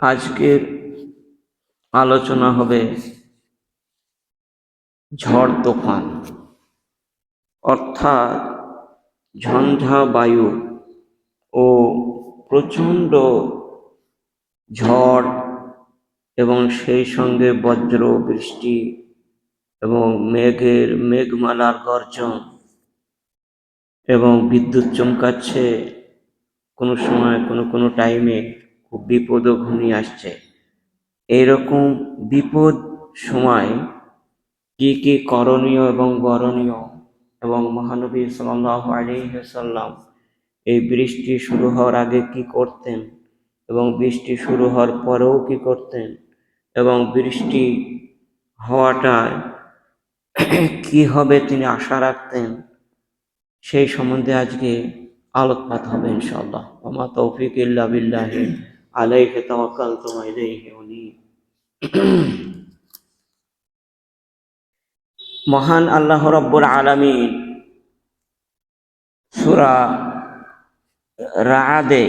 আজকের আলোচনা হবে ঝড় তুফান, অর্থাৎ ঝঞ্ঝা বায়ু ও প্রচণ্ড ঝড় এবং সেই সঙ্গে বজ্র বৃষ্টি এবং মেঘমালার গর্জন এবং বিদ্যুৎ চমকাচ্ছে। কোনো সময় কোনো টাইমে খুব বিপদও ঘনিয়ে আসছে। এইরকম বিপদ সময় কি কি করণীয় এবং বরণীয়, এবং মহানবী সাল্লাল্লাহু আলাইহি ওয়াসাল্লাম এই বৃষ্টি শুরু হওয়ার আগে কি করতেন এবং বৃষ্টি শুরু হওয়ার পরেও কি করতেন এবং বৃষ্টি হওয়াটা কি হবে তিনি আশা রাখতেন, সেই সম্বন্ধে আজকে আলোকপাত হবে ইনশাআল্লাহ। ওমা তৌফিক ইল্লা বিল্লাহি আলাইহি তাওয়াক্কালতু ওয়া ইলাইহি উনীব। মহান আল্লাহ রাব্বুল আলামিন সূরা রা'দে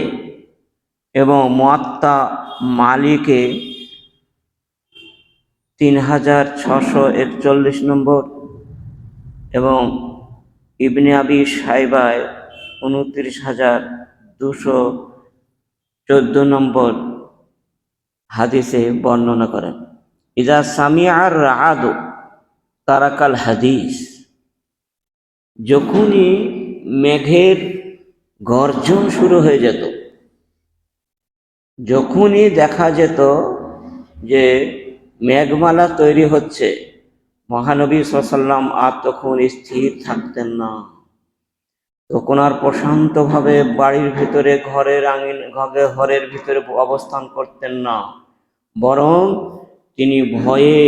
এবং মুয়াত্তা মালিকে 3641 নম্বর এবং ইবনে আবি শাইবায় 29214 নম্বর হাদিসে বর্ণনা করেন, ইজা সামিআর রা'দু তারাকাল হাদিস, যখনই মেঘের গর্জন শুরু হয়ে যেত, যখনই দেখা যেত যে মেঘমালা তৈরি হচ্ছে, মহানবী সাল্লাল্লাহু আলাইহি ওয়াসাল্লাম আর তখন স্থির থাকতেন না। তখন আর প্রশান্তভাবে বাড়ির ভিতরে ঘরের ভিতরে অবস্থান করতেন না, বরং তিনি ভয়ে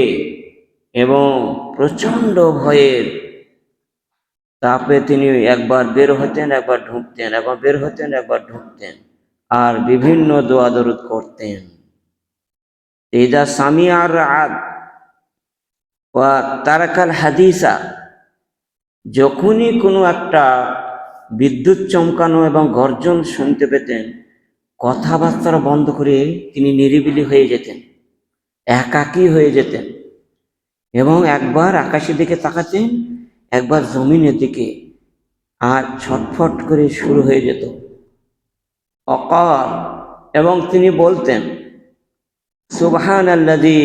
এবং প্রচণ্ড ভয়ের তাপে তিনি একবার বের হতেন, একবার ঢুকতেন, একবার বের হতেন, একবার ঢুকতেন, আর বিভিন্ন দোয়া দরুদ করতেন। ইজা সামিআর রা'দ ওয়া তারাকাল হাদিসা, যখনই কোনো একটা বিদ্যুৎ চমকানো এবং গর্জন শুনতে পেতেন, কথাবার্তা বন্ধ করে তিনি নিরিবিলি হয়ে যেতেন, একাকী হয়ে যেতেন, এবং একবার আকাশের দিকে তাকাতেন, একবার জমিনের দিকে, আর ছটফট করে শুরু হয়ে যেত অকাল, এবং তিনি বলতেন সুবহানাল্লাযী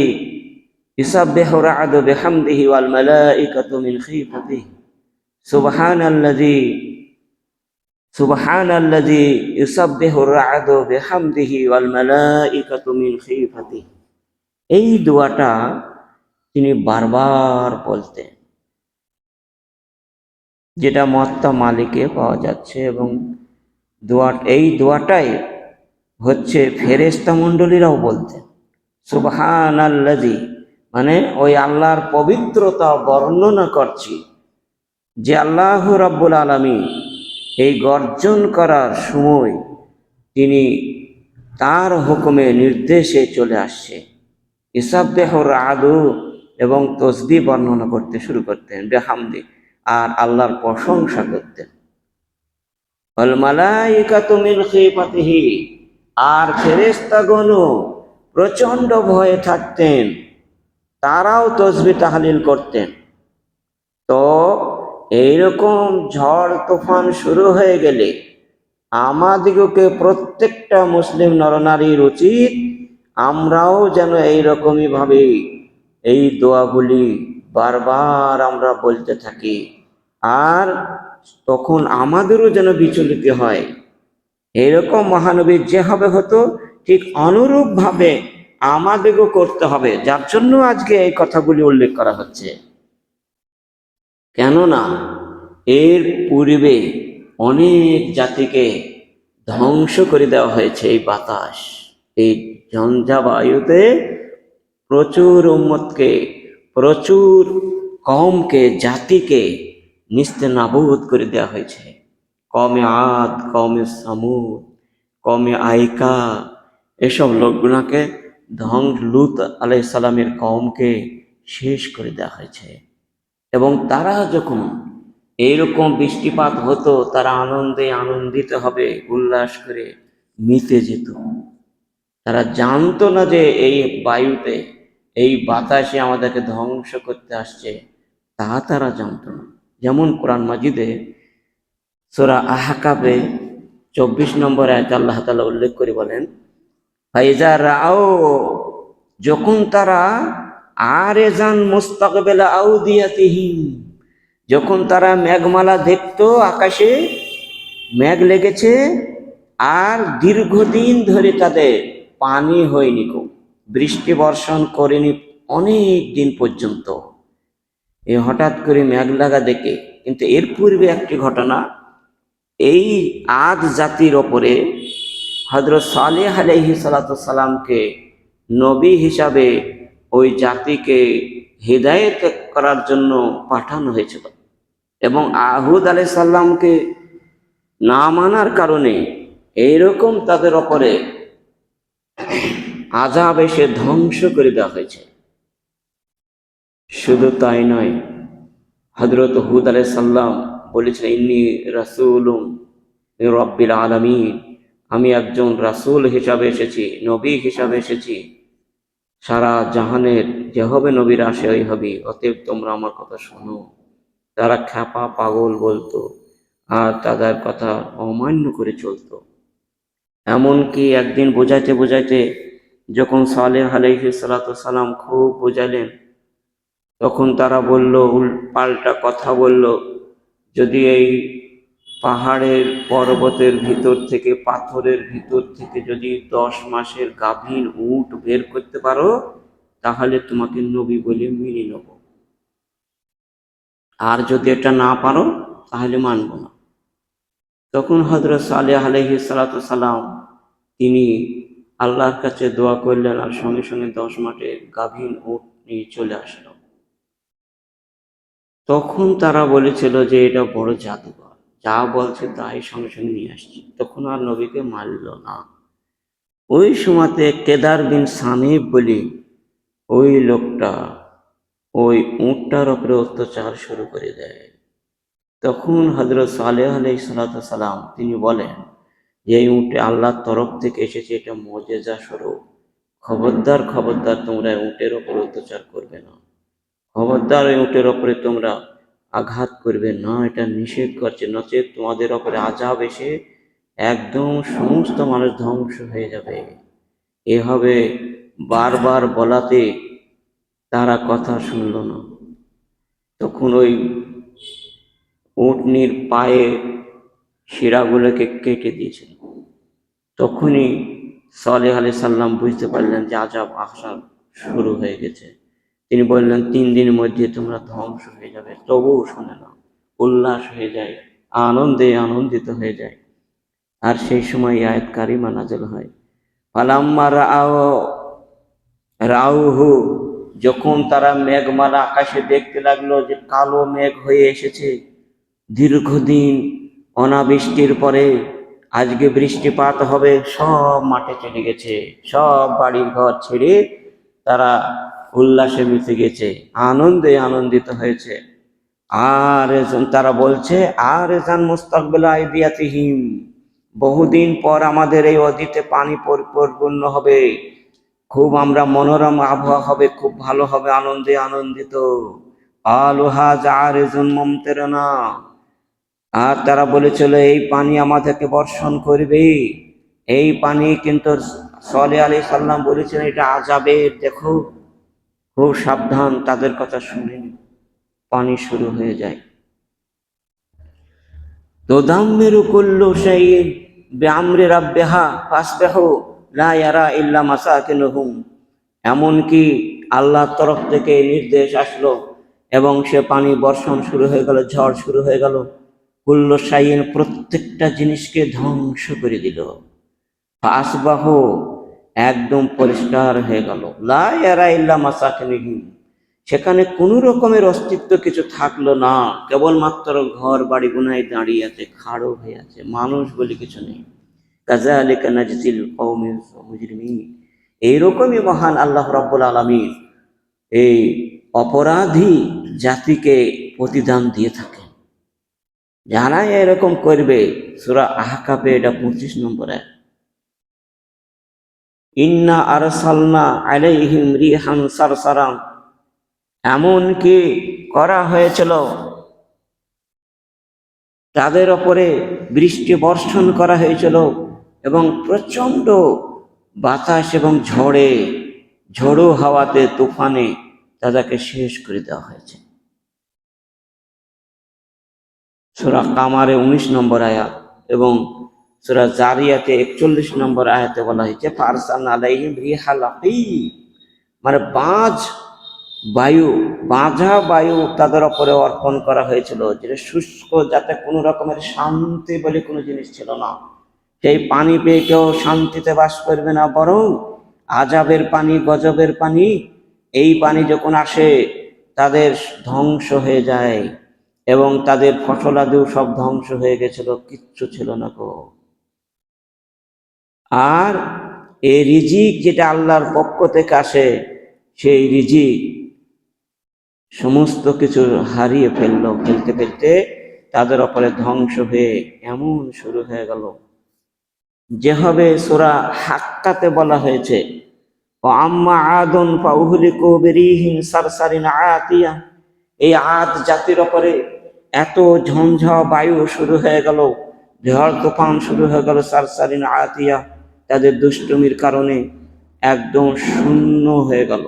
ইউসাব্বিহু রা'দু বিহামদিহি ওয়াল মালাইকাতু মিন খিফাতিহি, সুবহানাল্লাযী ইউসাব্বিহু রা'দু বিহামদিহি ওয়াল মালাইকাতু মিন খিফাতিহি। এই দোয়াটা তিনি বারবার বলতেন, যেটা মুয়াত্তা মালিকে পাওয়া যাচ্ছে, এবং এই দোয়াটাই হচ্ছে ফেরেশতা মণ্ডলীরাও বলতেন। সুবহানাল্লাযী মানে ওই আল্লাহর পবিত্রতা বর্ণনা করছি, যে আল্লাহ রাব্বুল আলামিন এই গর্জন করার সময় তিনি তার হুকুমে নির্দেশে চলে আসছে। ইসাব্বিহু রা'দু এবং তসবিহ বর্ণনা করতে শুরু করতেন, বিহামদি, আর আল্লাহর প্রশংসা করতেন। ওয়াল মালাইকাতু মিন খিফাতিহি, আর ফেরেশতাগণও প্রচণ্ড ভয়ে থাকতেন, তারাও তসবিহ তাহলিল করতেন। তো এইরকম ঝড় তুফান শুরু হয়ে গেলে আমাদিগকে প্রত্যেকটা মুসলিম নরনারীর উচিত আমরাও যেন এইরকমই ভাবে এই দোয়াগুলি বারবার আমরা বলতে থাকি, আর তখন আমাদেরও যেন বিচলিত হয়। এরকম মহানবীর যেভাবে হতো ঠিক অনুরূপভাবে আমাদেরও করতে হবে, যার জন্য আজকে এই কথাগুলি উল্লেখ করা হচ্ছে। কেননা এর পূর্বে অনেক জাতিকে ধ্বংস করে দেওয়া হয়েছে এই বাতাস, এই ঝঞ্ঝা বায়ুতে প্রচুর উম্মতকে, প্রচুর কওমকে, জাতিকে নিস্তেনাবুদ করে দেওয়া হয়েছে। কওমে আদ, কওমে সামুদ, কওমে আইকা, এসব লোকগুলোকে লূত আলাইহিস সালামের কওমকে শেষ করে দেওয়া হয়েছে। এবং তারা যখন এইরকম বৃষ্টিপাত হতো, তারা আনন্দিত হবে, উল্লাস করে মিতে যেত। তারা জানতো না যে এই বায়ুতে, এই বাতাসে আমাদেরকে ধ্বংস করতে আসছে, তা তারা জানতো না। যেমন কোরআন মাজিদে সূরা আহকাফে 24 নম্বর আয়াতে আল্লাহ তাআলা উল্লেখ করে বলেন, ফাইজা রাও, যখন তারা আরেজান মুস্তাকবিলা আউদিয়াতিহিম, যখন তারা মেঘমালা দেখতো, আকাশে মেঘ লেগেছে আর দীর্ঘদিন ধরে তাদের পানি হয়নি, বৃষ্টি বর্ষণ করেনি অনেক দিন পর্যন্ত, এই হঠাৎ করে মেঘ লাগা দেখে। কিন্তু এর পূর্বে একটি ঘটনা, এই আদ জাতির ওপরে হযরত সালেহ আলাইহিস সালাতু সালামকে নবী হিসাবে ওই জাতিকে হিদায়াত করার জন্য পাঠানো হয়েছিল, এবং হুদ আলাইহিস সালামকে না মানার কারণে এইরকম তাদের ওপরে আযাব এসে ধ্বংস করে দেওয়া হয়েছে। শুধু তাই নয়, হযরত হুদ আলাইহিস সালাম বলেছেন, ইন্নী রাসূলুম মির রাব্বিল আলামিন, আমি একজন রাসূল হিসাবে এসেছি, নবী হিসাবে এসেছি, সারা জাহানের যে হবে নবীর আসে ওই হবে, অতএব তোমরা আমার কথা শোনো। তারা খ্যাপা পাগল বলতো আর তাদের কথা অমান্য করে চলতো। এমনকি একদিন বোঝাইতে বোঝাইতে যখন সালেহ আলাইহিস সালাতু সালাম খুব বোঝালেন, তখন তারা বলল, পাল্টা কথা বলল, যদি এই পাহাড়ের পর্বতের ভিতর থেকে, পাথরের ভিতর থেকে যদি 10 মাসের গাভীন উট বের করতে পারো, তাহলে তোমাকে নবী বলে মেনে নেব, আর যদি এটা না পারো তাহলে মানব না। তখন হযরত সালেহ আলাইহিস সালাতু সালাম তিনি আল্লাহর কাছে দোয়া করলেন, আর সঙ্গে সঙ্গে 10 মাসের গাভীন উট নিয়ে চলে আসলো। তখন তারা বলেছিল যে এটা বড় জাদুকর, যা বলছে তাই সঙ্গে সঙ্গে নিয়ে আসছে। তখন আর নবীকে মানল না। ওই সময়তে কেদার বিন সানিব বলি ওই লোকটা ওই উটটার উপরে অত্যাচার শুরু করে দেয়। তখন হযরত সালেহ আলাইহিস সালাম তিনি বলেন যে এই উটে আল্লাহর তরফ থেকে এসেছে, এটা মুজিজা স্বরূপ, খবরদার খবরদার তোমরা উটের উপর অত্যাচার করবে না, খবরদার ওই উটের ওপরে তোমরা আঘাত করবে না, এটা নিষেধ করছে, নচেত তোমাদের ওপরে আযাব এসে একদম সমস্ত মানুষ ধ্বংস হয়ে যাবে। এভাবে বারবার বলাতে তারা কথা শুনল না। তখন ওই উটনির পায়ে শিরাগুলোকে কেটে দিয়েছিল। তখনই সালেহ আলাইহিস সালাম বুঝতে পারলেন যে আযাব আসা শুরু হয়ে গেছে। তিনি বললেন, 3 দিনের মধ্যে তোমরা ধ্বংস হয়ে যাবে। তবুও শোনে না, উল্লাস হয়ে যায়, আনন্দে আনন্দিত হয়ে যায়। আর সেই সময় আয়াত কারিমা নাযিল হয়, ফালাম্মা রাউহু, যখন তারা মেঘমালা আকাশে দেখতে লাগলো যে কালো মেঘ হয়ে এসেছে, দীর্ঘদিন অনাবৃষ্টির পরে আজকে বৃষ্টিপাত হবে, সব মাঠে চলে গেছে, সব বাড়ি ঘর ছেড়ে তারা উল্লাসে মেতে গেছে, আনন্দে আনন্দিত হয়েছে। আর তারা বলছে, আর এজান মুস্তাকবিল আইদিয়াতিহিম, বহুদিন পর আমাদের এই অদিতে পানি পরিপূর্ণ হবে, খুব আমরা মনোরম আবহাওয়া হবে, খুব ভালো হবে, আনন্দে আনন্দিত। আলুহা জারিজুন মুমতিরুনা, আর তারা বলেছিল এই পানি আমাদেরকে বর্ষণ করবে। এই পানি কিন্তু সালেহ আলাইহিস সালাম বলেছেন এটা আযাবের, দেখো খুব সাবধান, তাদের কথা শুনেনি। পানি শুরু হয়ে যায়। তুদাম্মিরু কুল্লু শাইইন বিআমরি রাব্বিহা ফাসবিহু লা ইয়ারা ইল্লা মাসাকিনুহুম, এমনকি আল্লাহর তরফ থেকে নির্দেশ আসলো এবং সে পানি বর্ষণ শুরু হয়ে গেল, ঝড় শুরু হয়ে গেল, কুল্লু শাইইন প্রত্যেকটা জিনিসকে ধ্বংস করে দিল। ফাসবাহু, একদম পরিষ্কার হয়ে গেল, লা ইয়ারা ইল্লা মাসাকিনুহুম, সেখানে কোনো রকমের অস্তিত্ব কিছু থাকলো না, কেবলমাত্র ঘর বাড়ি গুনায় দাঁড়িয়ে আছে, খাড়ো হয়ে আছে, মানুষ বলে কিছু নেই। কাযালিকা নাজজিল কওমিল মুজরিমিন, এইরকমই মহান আল্লাহ রাব্বুল আলামিন এই অপরাধী জাতিকে প্রতিদান দিয়ে থাকেন। যারা এরকম করবে, সূরা আহকাফে এটা 25 নম্বর আয়াত। ইন্না আরসালনা আলাইহিম রিহান সারসারাম, এমন কি করা হয়েছিল তাদের ওপরে বৃষ্টি বর্ষণ করা হয়েছিল এবং প্রচন্ড বাতাস এবং ঝড়ো হাওয়াতে তুফানে তাদেরকে শেষ করে দেওয়া হয়েছে। সূরা কামারে 19 নম্বর আয়াত এবং সূরা জারিয়াতে 41 নম্বর আয়াতে বলা হয়েছে ফারসালনা আলাইহিম রিহাল আকিম, মানে বাঁধা বায়ু তাদের ওপরে অর্পণ করা হয়েছিল, যেটা শুষ্ক, যাতে কোনো রকমের শান্তি বলে কোনো জিনিস ছিল না। সেই পানি পেয়ে কেউ শান্তিতে বাস করবে না, বরং আযাবের পানি, গজবের পানি, এই পানি যখন আসে তাদের ধ্বংস হয়ে যায় এবং তাদের ফসলাদিও সব ধ্বংস হয়ে গেছিল, কিচ্ছু ছিল না গো। আর এই রিজিক যেটা আল্লাহর পক্ষ থেকে আসে, সেই রিজিক সমস্ত কিছু হারিয়ে ফেলতে তাদের ওপরে ধ্বংস হয়ে এমন শুরু হয়ে গেল, যেভাবে সূরা হাক্কাতে বলা হয়েছে ও আম্মা আদন ফাউহলিকু বিরিহিন সারসারিন আতিয়া, এই আদ জাতির ওপরে এত ঝঞ্ঝা বায়ু শুরু হয়ে গেল, ঝড় তুফান শুরু হয়ে গেল, সারসারিন আতিয়া, তাদের দুষ্টুমির কারণে একদম শূন্য হয়ে গেল,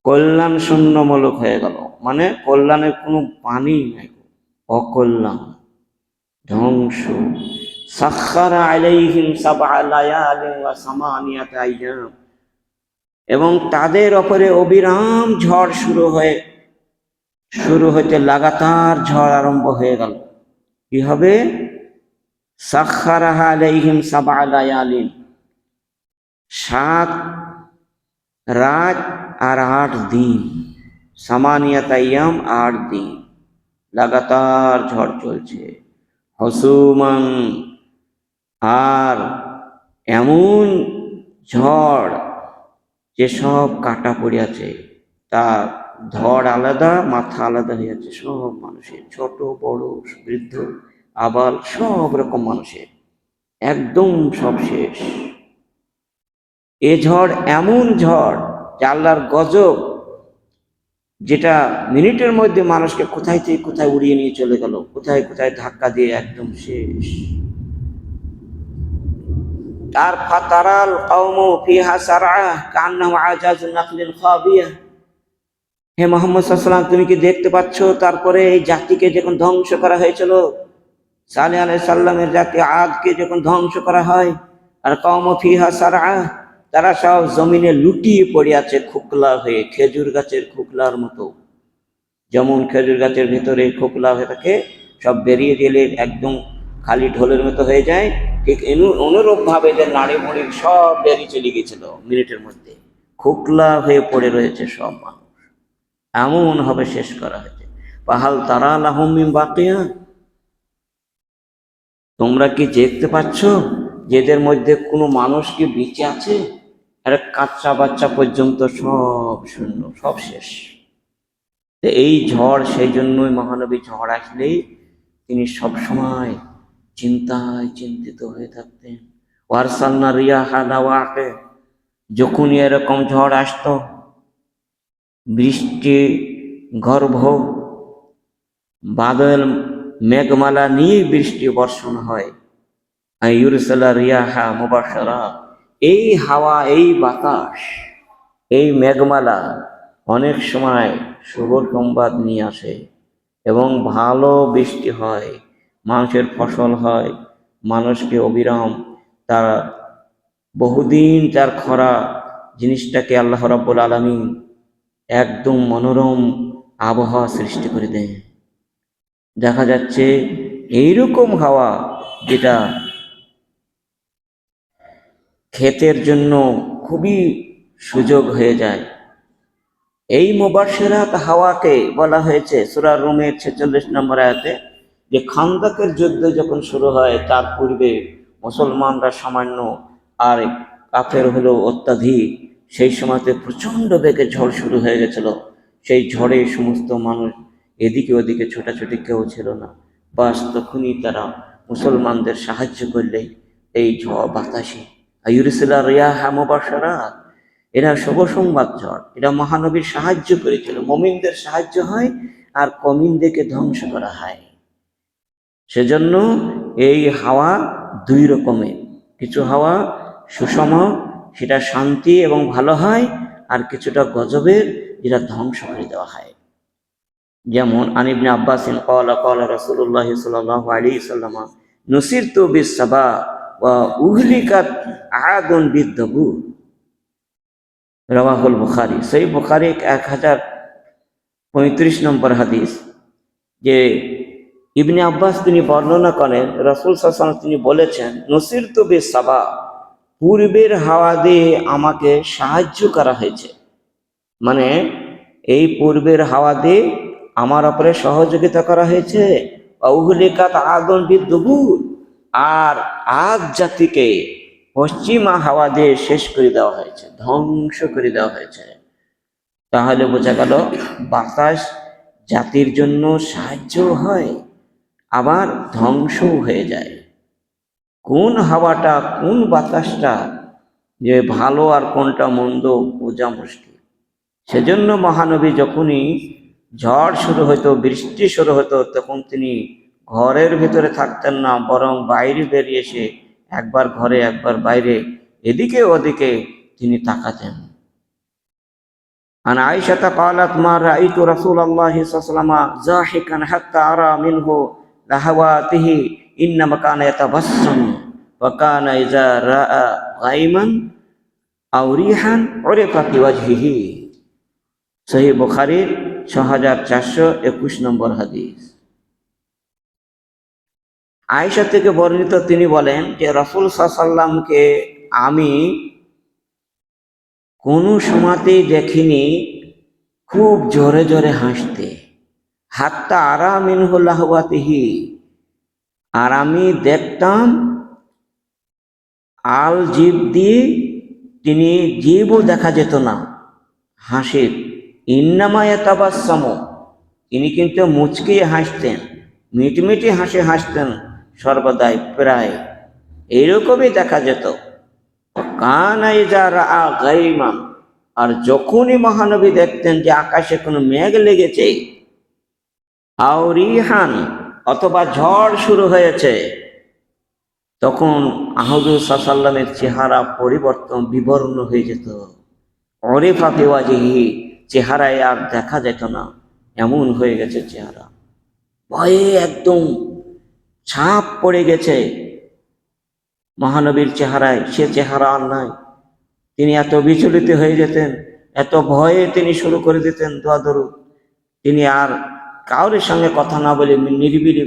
কল্যাণ শূন্যমূলক হয়ে গেল, মানে কল্যাণের কোনো পানি নাই, অকল্যাণ, ধ্বংস। সাখখারা আলাইহিম সাবআ লায়ালিন ওয়া সামানিয়াতা আইয়াম, এবং তাদের ওপরে অবিরাম ঝড় শুরু হইতে লাগাতার ঝড় আরম্ভ হয়ে গেল। কি হবে? সাখখারা আলাইহিম সাবআ লায়ালিন, 7 রাত আর 8 দিন, সামানিয়াত আইয়াম, 8 দিন লাগাতার ঝড় চলছে। হুসুমান, আর এমন ঝড় যে সব কাটা পড়িয়াছে, তার ধড় আলাদা, মাথা আলাদা হইয়াছে সব মানুষের, ছোট বড় বৃদ্ধ আবাল সব রকম মানুষের, একদম সব শেষ। এ ঝড় এমন ঝড় যে আল্লাহর গজব, যেটা মিনিটের মধ্যে মানুষকে কোথায় থেকে কোথায় উড়িয়ে নিয়ে চলে গেল, কোথায় কোথায় ধাক্কা দিয়ে একদম শেষ। তার ফাতারাল কওমু ফিহা সারআ কান্নাহু আজাজু নাখলিন খাবিয়া, হে মুহাম্মদ সাল্লাল্লাহু আলাইহি ওয়াসাল্লাম, তুমি কি দেখতে পাচ্ছ তারপরে এই জাতিকে যখন ধ্বংস করা হয়েছিল, সালেহ আলাইহিস সালামের জাতি আদকে যখন ধ্বংস করা হয়, আর কওমু ফিহা সারআ, তারা সব জমিনে লুটিয়ে পড়ে আছে খোকলা হয়ে, খেজুর গাছের খোকলার মতো, যেমন খেজুর গাছের ভিতরে খোকলা হয়ে থাকে, সব বেরিয়ে গেলে একদম খালি ঢোলের মতো হয়ে যায়, ঠিক অনুরূপ ভাবে এদের নাড়ি মুড়ি সব বেরিয়ে চলে গেছিল, মিনিটের মধ্যে খোকলা হয়ে পড়ে রয়েছে সব মানুষ, এমন ভাবে শেষ করা হয়েছে। পাহাল তারা লাহুম মিন বাকিয়া, তোমরা কি দেখতে পাচ্ছ যে এদের মধ্যে কোনো মানুষ কি বেঁচে আছে? একটা কাচ্চা বাচ্চা পর্যন্ত সব শূন্য, সব শেষ। এই ঝড়, সেই জন্যই মহানবী ঝড় আসলেই তিনি সবসময় চিন্তিত হয়ে থাকতেন। ওয়ারসালনা রিয়াহা লাওয়াকে, যখনই এরকম ঝড় আসতো, বৃষ্টি গর্ভ বাদল মেঘমালা নিয়ে বৃষ্টি বর্ষণ হয়। ইউরসালা রিয়াহা মুবাশশারা, এই হাওয়া, এই বাতাস, এই মেঘমালা অনেক সময় শুভ সংবাদ নিয়ে আসে এবং ভালো বৃষ্টি হয়, মানুষের ফসল হয়, মানুষকে অবিরাম তার বহুদিন তার খরা জিনিসটাকে আল্লাহ রাব্বুল আলামিন একদম মনোরম আবহাওয়া সৃষ্টি করে দেন। দেখা যাচ্ছে এইরকম হাওয়া যেটা ক্ষেতের জন্য খুবই সুযোগ হয়ে যায়। এই মুবাশশিরাত হাওয়াকে বলা হয়েছে সূরা রুমের 46 নম্বর আয়াতে, যে খান্দকের যুদ্ধ যখন শুরু হয় তার পূর্বে মুসলমানরা সামান্য আর কাফের হলো অত্যাধিক, সেই সময়তে প্রচণ্ড বেগে ঝড় শুরু হয়ে গেছিল। সেই ঝড়ে সমস্ত মানুষ এদিকে ওদিকে ছোটাছুটি কেউ ছিল না, বাস তখনই তারা মুসলমানদের সাহায্য করলে এই ঝড় বাতাসে ইউরসিলা রিয়াহা মুবাশশারাত, এরা শুভ সংবাদ ঝড়। এটা মহানবীর সাহায্য করেছিল। মুমিনদের সাহায্য হয় আর কমিনদেরকে ধ্বংস করা হয়। সেজন্য এই হাওয়া দুই রকমের, কিছু হাওয়া সুষম, সেটা শান্তি এবং ভালো হয়, আর কিছুটা গজবের, যেটা ধ্বংস করে দেওয়া হয়। যেমন আন ইবনে আব্বাসিন ক্বালা ক্বালা রাসূলুল্লাহ সাল্লাল্লাহু আলাইহি ওয়াসাল্লাম নুসিরতু বিস-সাবা ওয়া উহলিকাত আদুন বিদ-দুবুর, রাওয়াহুল বুখারী। সহিহ বুখারী 1035 নম্বর হাদিস। যে ইবনে আব্বাস তিনি বর্ণনা করেন, রাসূল সাল্লাল্লাহু আলাইহি ওয়াসাল্লাম তিনি বলেছেন, নুসিরতু বিস-সাবা, পূর্বের হাওয়া দিয়ে আমাকে সাহায্য করা হয়েছে। মানে এই পূর্বের হাওয়া দিয়ে আমার উপরে সহযোগিতা করা হয়েছে। উহলিকাত আদুন বিদ-দুবুর, আর আদ জাতিকে পশ্চিমা হাওয়া দিয়ে শেষ করে দেওয়া হয়েছে, ধ্বংস করে দেওয়া হয়েছে। তাহলে বোঝা গেল বাতাস জাতির জন্য সাহায্য হয়, আবার ধ্বংসও হয়ে যায়। কোন হাওয়াটা, কোন বাতাসটা যে ভালো আর কোনটা মন্দ বোঝা মুশকিল। সেজন্য মহানবী যখনই ঝড় শুরু হতো, বৃষ্টি শুরু হতো, তখন তিনি ঘরের ভিতরে থাকতেন না, বরং বাইরে বেরিয়ে এসে একবার ঘরে একবার বাইরে, এদিকে ওদিকে তিনি তাকাতেন। আন আয়েশা ক্বালাত মা রাআইতু রাসূলুল্লাহি সাল্লাল্লাহু আলাইহি ওয়াসাল্লাম যাহিকান হাত্তা আরা মিনহু লাহাওয়াতিহি ইন্নামা কানা ইয়াতাবাসসাম ওয়া কানা ইযা রাআ গায়মান আও রিহান উরিফা ফি ওয়াজহিহি। সহিহ বুখারীর 6421 নম্বর হাদিস। আয়েশা থেকে বর্ণিত, তিনি বলেন যে রাসূল সাল্লাল্লাহু আলাইহি ওয়াসাল্লামকে আমি কোনো সময়তেই দেখিনি খুব জোরে জোরে হাসতে। হাত্তা আরা মিনহু লাহওয়াতিহি, আর আমি দেখতাম আল জিভ দিয়ে তিনি জিভও দেখা যেত না হাসির। ইন্নামা ইয়াতাবাসসামু, তিনি কিন্তু মুচকিয়ে হাসতেন, মিটমিটি হাসি হাসতেন সর্বদাই, প্রায় এইরকমই দেখা যেত। কানা ইযা রাআ গায়মান, আর যখনই মহানবী দেখতেন যে আকাশে কোনো মেঘ লেগেছে, আও রিহান, অথবা ঝড় শুরু হয়েছে, তখন হুজুর সাল্লাল্লাহু আলাইহি ওয়াসাল্লামের চেহারা পরিবর্তন, বিবর্ণ হয়ে যেত। উরিফা ফি ওয়াজহিহি, চেহারায় আর দেখা যেত না, এমন হয়ে গেছে চেহারা, ভয়ে একদম ছাপ পড়ে গেছে মহানবীর চেহারায়। সে চেহারা আর নাই। তিনি এত বিচলিত হয়ে যেতেন, এত ভয়ে তিনি শুরু করে দিতেন দোয়া দরুদ। তিনি আর কাউরের সঙ্গে কথা না বলে নিরিবিলি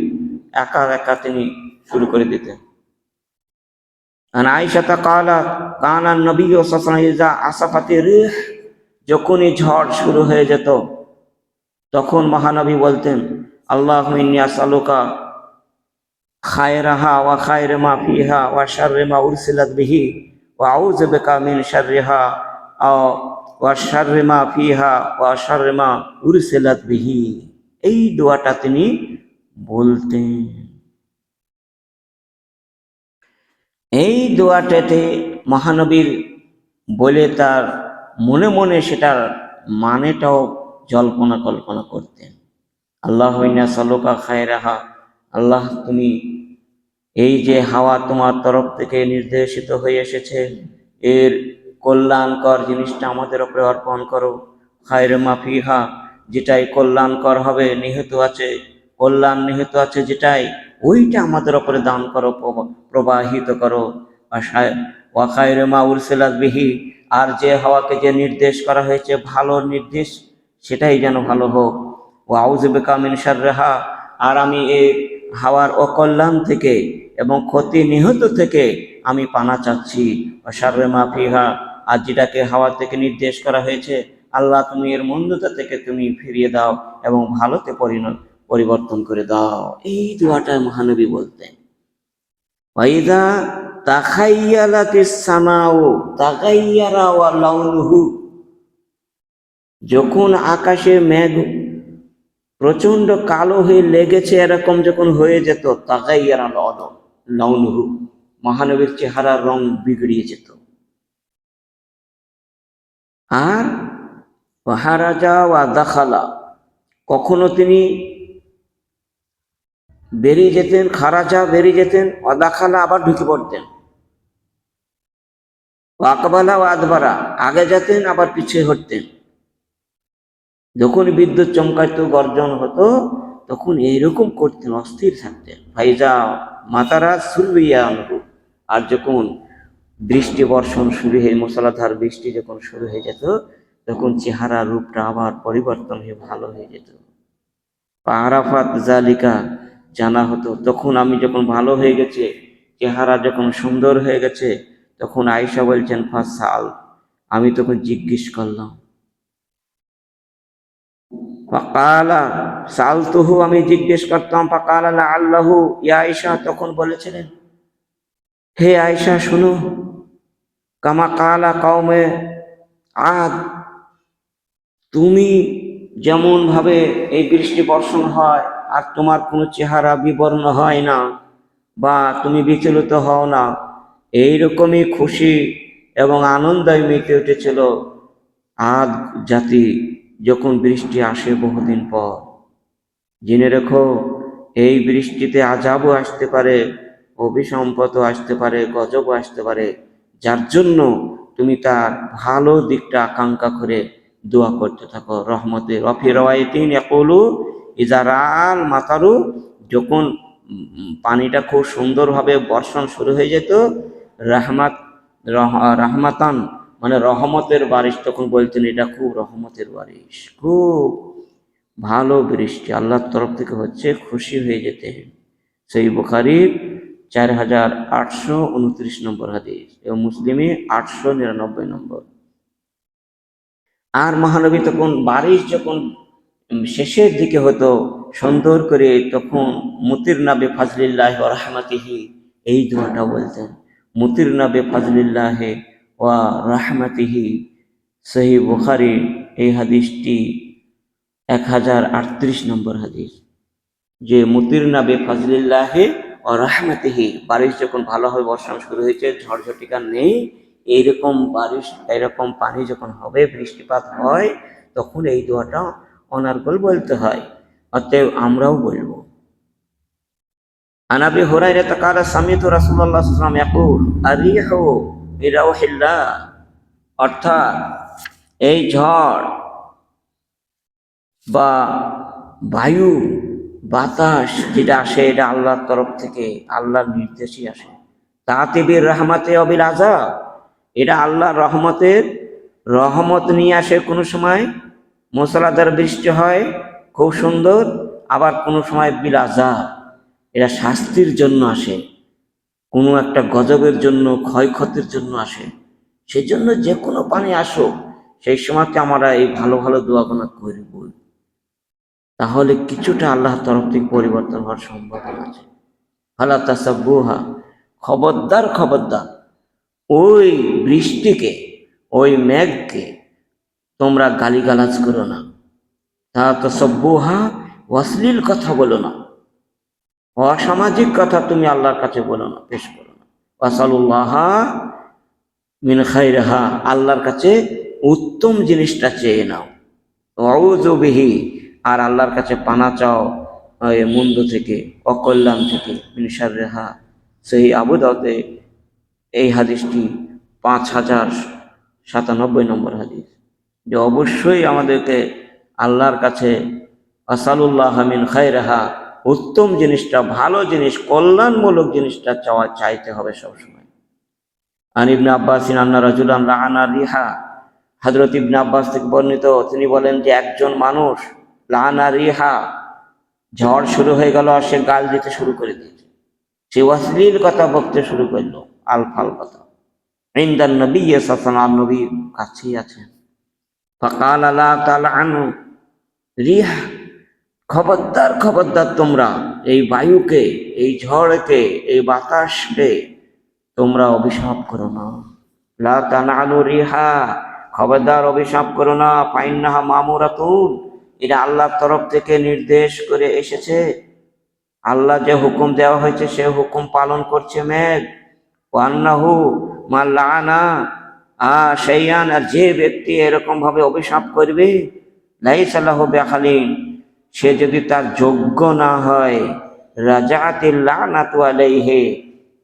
একা একা তিনি শুরু করে দিতেন। আর আয়েশা ক্বালাত কানা নবী সাল্লাল্লাহু আলাইহি ওয়াসাল্লাম ইযা আসফাতির রিহ, যখনই ঝড় শুরু হয়ে যেত তখন মহানবী বলতেন, আল্লাহুম্মা ইন্নী আসআলুকা খায়রাহা ওয়া খায়রা মা ফিহা ওয়া শাররি মা উরসিলাত বিহি ওয়া আউযু বিকা মিন শাররিহা ওয়া শাররি মা ফিহা ওয়া শাররি মা উরসিলাত বিহি। এই দোয়াটা তিনি বলতেন। এই দোয়াটাতে মহানবীর বলে তার মনে মনে সেটার মানেটাও জল্পনা কল্পনা করতেন। আল্লাহুম্মা ইন্নী আসআলুকা খায়রাহা, আল্লাহ তুমি এই যে হাওয়া তোমার তরফ থেকে নির্দেশিত হয়ে এসেছে, এর কল্যাণকর জিনিসটা আমাদের উপরে অর্পণ করো। খায়রে মা ফিহা, যেটাই কল্যাণকর হবে, নিহিত আছে, কল্যাণ নিহিত আছে যেটাই, ওইটা আমাদের উপরে দান করো, প্রবাহিত করো। ওয়া খায়রে মা উরসিলাত বিহি, আর যে হাওয়াকে যে নির্দেশ করা হয়েছে ভালো নির্দেশ, সেটাই যেন ভালো হোক। ওয়া আউযু বিকা মিন শাররিহা, আর আমি এই হাওয়ার অকল্যাণ থেকে এবং ক্ষতি নিহত থেকে আমি পানা চাচ্ছি। শাররে মা ফিহা, আর যেটাকে হাওয়া থেকে নির্দেশ করা হয়েছে, আল্লাহ তুমি এর মন্দতা থেকে তুমি ফিরিয়ে দাও এবং ভালোতে পরিবর্তন করে দাও। এই দোয়াটা মহানবী বলতেন। ওয়াইদা তাখাইয়ালাতিস সামাউ তাগাইয়ারা ওয়া লাউনুহু, যখন আকাশে মেঘ প্রচন্ড কালো হয়ে লেগেছে, এরকম যখন হয়ে যেত, তাগাইয়ারা লাউনুহু, মহানবীর চেহারার রং বিগড়িয়ে যেত। আর ওয়াহারাজা ওয়া দাখালা, কখনো তিনি বেরিয়ে যেতেন, খারাজা বেরিয়ে যেতেন, অদাখালা আবার ঢুকে পড়তেন, আকবালা ও আদবারা আগে যেতেন আবার পিছিয়ে হটতেন। যখন বিদ্যুৎ চমকাইতো, গর্জন হতো, তখন এইরকম করতেন, অস্থির থাকতেন। ফাইজা মাতারা সুরবিয়া অনুরূপ, আর যখন বৃষ্টি বর্ষণ শুরু হয়ে, মুষলধার বৃষ্টি যখন শুরু হয়ে যেত, তখন চেহারা রূপটা আবার পরিবর্তন হয়ে ভালো হয়ে যেত। আরাফাত জালিকা, জানা হতো। তখন আমি যখন ভালো হয়ে গেছে, চেহারা যখন সুন্দর হয়ে গেছে, তখন আয়েশা বলছেন ফাসাল, আমি তখন জিজ্ঞেস করলাম, ফাকালা সালতুহু, আমি জিজ্ঞেস করতাম, ফাকালা আল্লাহু ইয়া আয়েশা, তখন বলেছিলেন, হে আয়েশা শুনো, কামা কালা কওমে আদ, তুমি যেমন ভাবে এই বৃষ্টি বর্ষণ হয় আর তোমার কোনো চেহারা বিবর্ণ হয় না বা তুমি বিচলিত হও না, এইরকমই খুশি এবং আনন্দায় মেতে উঠেছিল আদ জাতি যখন বৃষ্টি আসে বহুদিন পর। জেনে রেখো, এই বৃষ্টিতে আযাবও আসতে পারে, অভিসম্পদও আসতে পারে, গজবও আসতে পারে, যার জন্য তুমি তার ভালো দিকটা আকাঙ্ক্ষা করে দোয়া করতে থাকো। রহমতে রফি রওয়ায়াতিন ইয়াকুলু ইজা রাআল মাতারু, যখন পানিটা খুব সুন্দরভাবে বর্ষণ শুরু হয়ে যেত, রাহমাত রাহমাতান মানে রহমতের বারিশ, তখন বলতেন এটা খুব রহমতের বারিশ, খুব ভালো বৃষ্টি আল্লাহর তরফ থেকে হচ্ছে, খুশি হয়ে যেতেন। সেই বুখারীর 4829 নম্বর হাদিস এবং মুসলিমে 899 নম্বর। আর মহানবী তখন বারিশ যখন শেষের দিকে হতো সুন্দর করে, তখন মুতিরনা বিফাজলিল্লাহি ওয়া রাহমাতিহি, এই দোয়াটা বলতেন, মুতিরনা বিফাজলিল্লাহি ওয়া রাহমাতিহি। সহিহ বুখারী এই হাদিসটি 1038 নম্বর হাদিস, যে মুতিরনা বিফাজলিল্লাহি ওয়া রাহমাতিহি, বারিশ যখন ভালোভাবে বর্ষণ শুরু হয়েছে, ঝড়ঝটিকা নেই, এইরকম বারিশ, এরকম পানি যখন হবে, বৃষ্টিপাত হয়, তখন এই দোয়াটা অনার্গল বলতে হয়। অতএব আমরাও বলবো। আন আবি হুরায়রা ক্বালা সামিতু রাসূলুল্লাহ সাল্লাল্লাহু আলাইহি ওয়াসাল্লাম ইয়াকুল আর-রিহু বিরাউহিল্লাহ, অর্থাৎ এই ঝড় বা বায়ু বাতাস যেটা আসে, এটা আল্লাহর তরফ থেকে, আল্লাহর নির্দেশই আসে। তাতে বীর রহমতে অবিল আযাব, এটা আল্লাহর রহমতের রহমত নিয়ে আসে। কোনো সময় মুষলধার বৃষ্টি হয় খুব সুন্দর, আবার কোনো সময় বিল আযাব, এটা শাস্তির জন্য আসে, কোনো একটা গজবের জন্য, ক্ষয়ক্ষতির জন্য আসে। সেই জন্য যে কোনো পানি আসুক, সেই সময়তে আমরা এই ভালো ভালো দোয়াগুলো করব, তাহলে কিছুটা আল্লাহর তরফ থেকে পরিবর্তন হওয়ার সম্ভাবনা আছে। ফালা তাসাব্বুহা, খবরদার খবরদার, ওই বৃষ্টিকে, ওই মেঘকে তোমরা গালিগালাজ করো না। তা তাসাব্বুহা, অশ্লীল কথা বলো না, অসামাজিক কথা তুমি আল্লাহর কাছে বলো না, পেশ করো না। ওয়াসালুল্লাহ মিন খাইরিহা, আল্লাহর কাছে উত্তম জিনিসটা চেয়ে নাও। আউযু বিহি, আর আল্লাহর কাছে পানা চাও মন্দ থেকে, অকল্যাণ থেকে, মিন শাররিহা। সেই আবু দাউদে এই হাদিসটি 5097 নম্বর হাদিস, যে অবশ্যই আমাদেরকে আল্লাহর কাছে আসালুল্লাহ মিন খাইরিহা, উত্তম জিনিসটা, ভালো জিনিস, কল্যাণমূলক জিনিসটা চাইতে হবে সবসময়। আন ইবনে আব্বাস আন্না রাজুলান লাআনা রিহা, হযরত ইবনে আব্বাস থেকে বর্ণিত, তিনি বলেন যে একজন মানুষ লাআনা রিহা, ঝড় শুরু হয়ে গেল আর সে গাল দিতে শুরু করে দিয়েছে, সে অশ্লীল কথা বলতে শুরু করলো, আলফাল কথা। ইনদান নবী সাল্লাল্লাহু আলাইহি ওয়াসাল্লাম, নবী কাছেই আছেন। ফাকাল লা তালআনু রিহ, খবরদার খবরদার, তোমরা এই বায়ুকে, এই ঝড়কে, এই বাতাসকে তোমরা অভিশাপ করো না। লা তানআনু রিহা, খবরদার অভিশাপ করো না। ফাইন্নাহা মামুরাতুন, এটা আল্লাহর তরফ থেকে নির্দেশ করে এসেছে, আল্লাহ যে হুকুম দেওয়া হয়েছে সে হুকুম পালন করছে মেঘ। ওয়ান্নাহু মাল্লানা শাইয়ান, আর যে ব্যক্তি এরকম ভাবে অভিশাপ করবে, লাইসা লাহু বিখালিন, সে যদি তার যোগ্য না হয়, রাজাতিল লানাতু আলাইহি,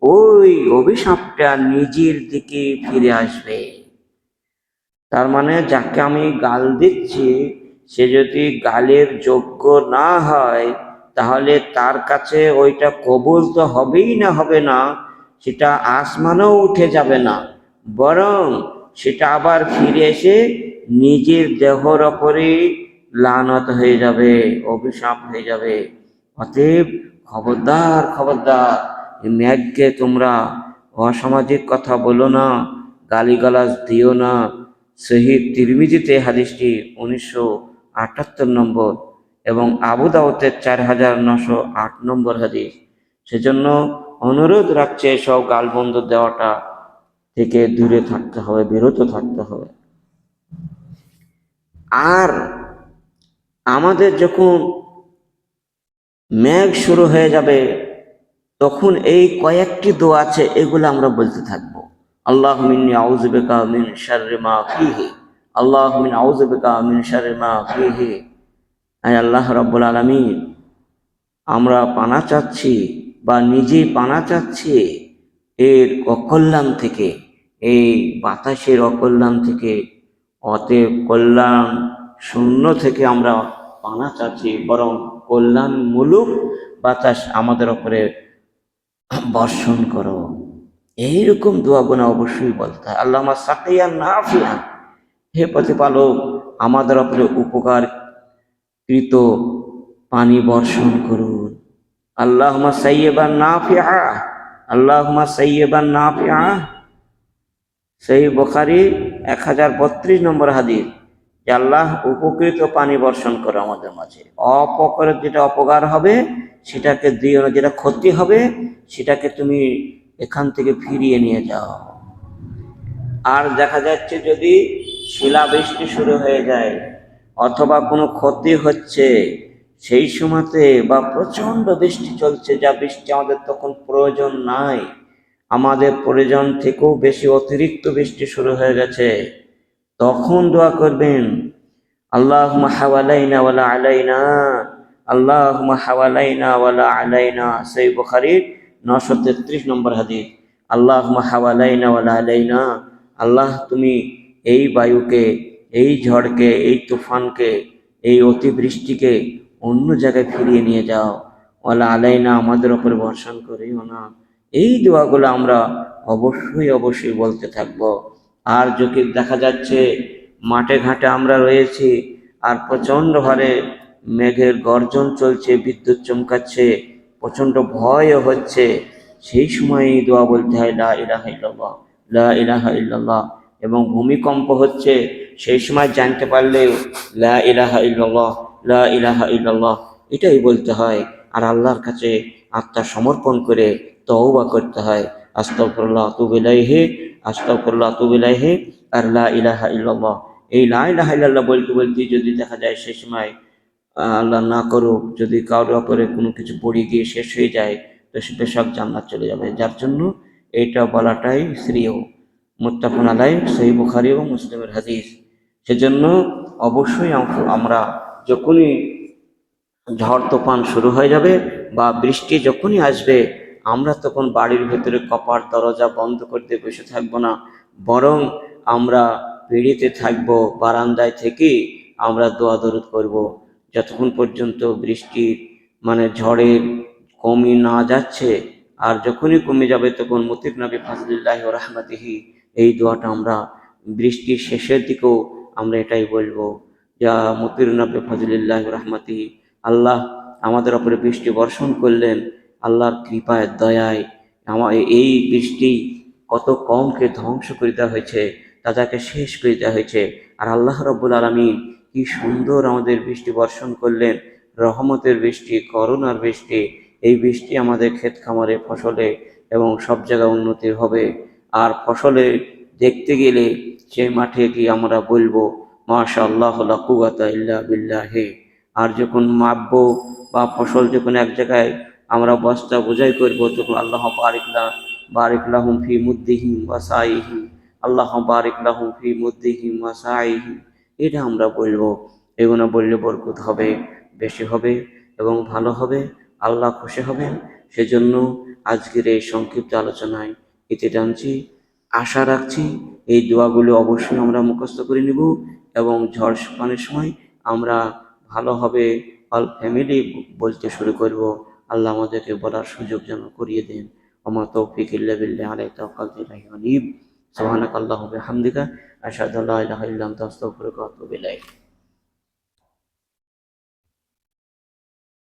ওই অভিশাপটা নিজের দিকে ফিরে আসবে। তার মানে যাকে আমি গাল দিচ্ছি, সে যদি গালের যোগ্য না হয়, তাহলে তার কাছে ওইটা কবুল তো হবেই না, হবে না, সেটা আসমানেও উঠে যাবে না, বরং সেটা আবার ফিরে এসে নিজের দেহর ওপরে লানত হয়ে যাবে, অভিশাপ হয়ে যাবে। অতএব খবরদার, খবরদার, এই মেঘকে তোমরা অসামাজিক কথা বলো না, গালিগালাজ দিও না। সহিহ তিরমিজিতে হাদিসটি 1978 নম্বর এবং আবু দাউদের 4908 নম্বর হাদিস। সেজন্য অনুরোধ রাখছে সব গালবন্ধ দেওয়াটা থেকে দূরে থাকতে হবে, বিরত থাকতে হবে। আর আমাদের যখন মেঘ শুরু হয়ে যাবে, তখন এই কয়েকটি দোয়া আছে, এগুলো আমরা বলতে থাকবো। আল্লাহুম্মা ইন্নী আউযু বিকা মিন শাররি মা ফীহি, আল্লাহুম্মা ইন্নী আউযু বিকা মিন শাররি মা ফীহি। আয় আল্লাহ রাব্বুল আলামিন, আমরা পানা চাচ্ছি বা নিজেই পানা চাচ্ছি এর অকল্যাণ থেকে, এই বাতাসের অকল্যাণ থেকে। অতএব কল্যাণ শূন্য থেকে আমরা পানা চাচ্ছি, বরং কল্যাণমূলক বাতাস আমাদের ওপরে বর্ষণ করো। এইরকম দোয়াগুলো অবশ্যই বলতে হয়। আল্লাহুম্মা সাকিয়ান নাফিআন, হে প্রতিপালক, আমাদের ওপরে উপকারকৃত পানি বর্ষণ করুন। আল্লাহুম্মা সাইয়্যিবান নাফিআ, আল্লাহুম্মা সাইয়্যিবান নাফিআ। সহিহ বুখারী 1032 নম্বর হাদিস, যে আল্লাহ উপকৃত পানি বর্ষণ করো আমাদের মাঝে। অপকারের যেটা অপকার হবে সেটাকে দিও না, যেটা ক্ষতি হবে সেটাকে তুমি এখান থেকে ফিরিয়ে নিয়ে যাও। আর দেখা যাচ্ছে যদি শিলাবৃষ্টি শুরু হয়ে যায় অথবা কোনো ক্ষতি হচ্ছে সেই সময়তে, বা প্রচণ্ড বৃষ্টি চলছে, যা বৃষ্টি আমাদের তখন প্রয়োজন নাই, আমাদের প্রয়োজন থেকেও বেশি অতিরিক্ত বৃষ্টি শুরু হয়ে গেছে, তখন দোয়া করবেন আল্লাহুম্মা হাওয়ালাইনা ওয়ালা আলাইনা, আল্লাহুম্মা হাওয়ালাইনা ওয়ালা আলাইনা। সহিহ বুখারী 933 নম্বর হাদিস। আল্লাহুম্মা হাওয়ালাইনা ওয়ালা আলাইনা, আল্লাহ তুমি এই বায়ুকে, এই ঝড়কে, এই তুফানকে, এই অতিবৃষ্টিকে অন্য জায়গায় ফিরিয়ে নিয়ে যাও। ওয়ালা আলাইনা, আমাদের ওপর বর্ষণ করিও না। এই দোয়াগুলো আমরা অবশ্যই অবশ্যই বলতে থাকব। আর যদি দেখা যাচ্ছে মাঠে ঘাটে আমরা রয়েছি আর প্রচণ্ড হারে মেঘের গর্জন চলছে, বিদ্যুৎ চমকাচ্ছে, প্রচণ্ড ভয়ও হচ্ছে, সেই সময় এই দোয়া বলতে হয় লা ইলাহা ইল্লাল্লাহ, লা ইলাহা ইল্লাল্লাহ। এবং ভূমিকম্প হচ্ছে সেই সময় জানতে পারলেও লা ইলাহা ইল্লাল্লাহ, লা ইলাহা ইল্লাল্লাহ, এটাই বলতে হয়। আর আল্লাহর কাছে আত্মা সমর্পণ করে তওবা করতে হয়, আস্তাগফিরুল্লাহ আতুবু ইলাইহি, আস্তাগফিরুল্লাহ আতুবু ইলাইহি, আর লা ইলাহা ইল্লাল্লাহ। এই লা ইলাহা ইল্লাল্লাহ বলতে বলতে যদি দেখা যায় সেই সময় আল্লাহ না করুক যদি কারোর ওপরে কোনো কিছু পড়ে গিয়ে শেষ হয়ে যায়, তো সে বেশক জান্নাত চলে যাবে। যার জন্য এইটা বলাটাই শ্রেয়। মুত্তাফাকুন আলাইহি, সহিহ বুখারী এবং মুসলিমের হাদিস। সেজন্য অবশ্যই আমরা যখনই ঝড় তুফান শুরু হয়ে যাবে বা বৃষ্টি যখনই আসবে, আমরা তখন বাড়ির ভেতরে কপাট দরজা বন্ধ করতে বসে থাকবো না, বরং আমরা পিঁড়িতে থাকবো, বারান্দায় থেকে আমরা দোয়া দরুদ করব, যতক্ষণ পর্যন্ত বৃষ্টির ঝড়ের কমই না যাচ্ছে। আর যখনই কমে যাবে তখন মুতির নবী ফাজলিল্লাহি ওয়া রাহমাতিহি, এই দোয়াটা আমরা বৃষ্টির শেষের দিকেও আমরা এটাই বলবো, যা মুতির নবী ফাজলিল্লাহি ওয়া রাহমাতিহি, আল্লাহ আমাদের ওপরে বৃষ্টি বর্ষণ করলেন, আল্লাহর কৃপায় দয়ায় এই বৃষ্টি কত কমকে ধ্বংস করে দেওয়া হয়েছে, তাদেরকে শেষ করে দেওয়া হয়েছে। আর আল্লাহ রাব্বুল আলামিন কি সুন্দর আমাদের বৃষ্টি বর্ষণ করলেন, রহমতের বৃষ্টি, করুণার বৃষ্টি। এই বৃষ্টি আমাদের ক্ষেত খামারে, ফসলে এবং সব জায়গায় উন্নতি হবে। আর ফসলে দেখতে গেলে সেই মাঠে কি আমরা বলবো মাশাআল্লাহ লা কুওয়াতা ইল্লা বিল্লাহি। আর যখন মাপবো বা ফসল যখন এক জায়গায় আমরা বস্তা বোঝাই করবো, তখন আল্লাহ বারিক বারিক লাহুম ফি মুদ্দিহিম ওয়া সাইহিম, আল্লাহুম্মা বারিক লাহুম ফি মুদ্দিহিম ওয়া সাইহিম। এটা আমরা বলবো। এগুলো বললে বরকত হবে, বেশি হবে এবং ভালো হবে, আল্লাহ খুশি হবেন। সেজন্য আজকের এই সংক্ষিপ্ত আলোচনায় এতে টানছি। আশা রাখছি এই দোয়াগুলো অবশ্যই আমরা মুখস্থ করে নিব এবং ঝড় শুকানোর সময় আমরা ভালোভাবে অল ফ্যামিলি বলতে শুরু করব। আল্লাহ আমাদেরকে বলার সুযোগ যেন করিয়ে দেন। ওমা তৌফিক ইল্লা বিল্লাহ, আলাইহি তাওয়াক্কালতু ওয়া ইলাইহি উনীব। সুবহানাকাল্লাহুম্মা ওয়া বিহামদিকা, আশহাদু আল্লা ইলাহা ইল্লা আনতা, আস্তাগফিরুকা ওয়া আতুবু ইলাইক।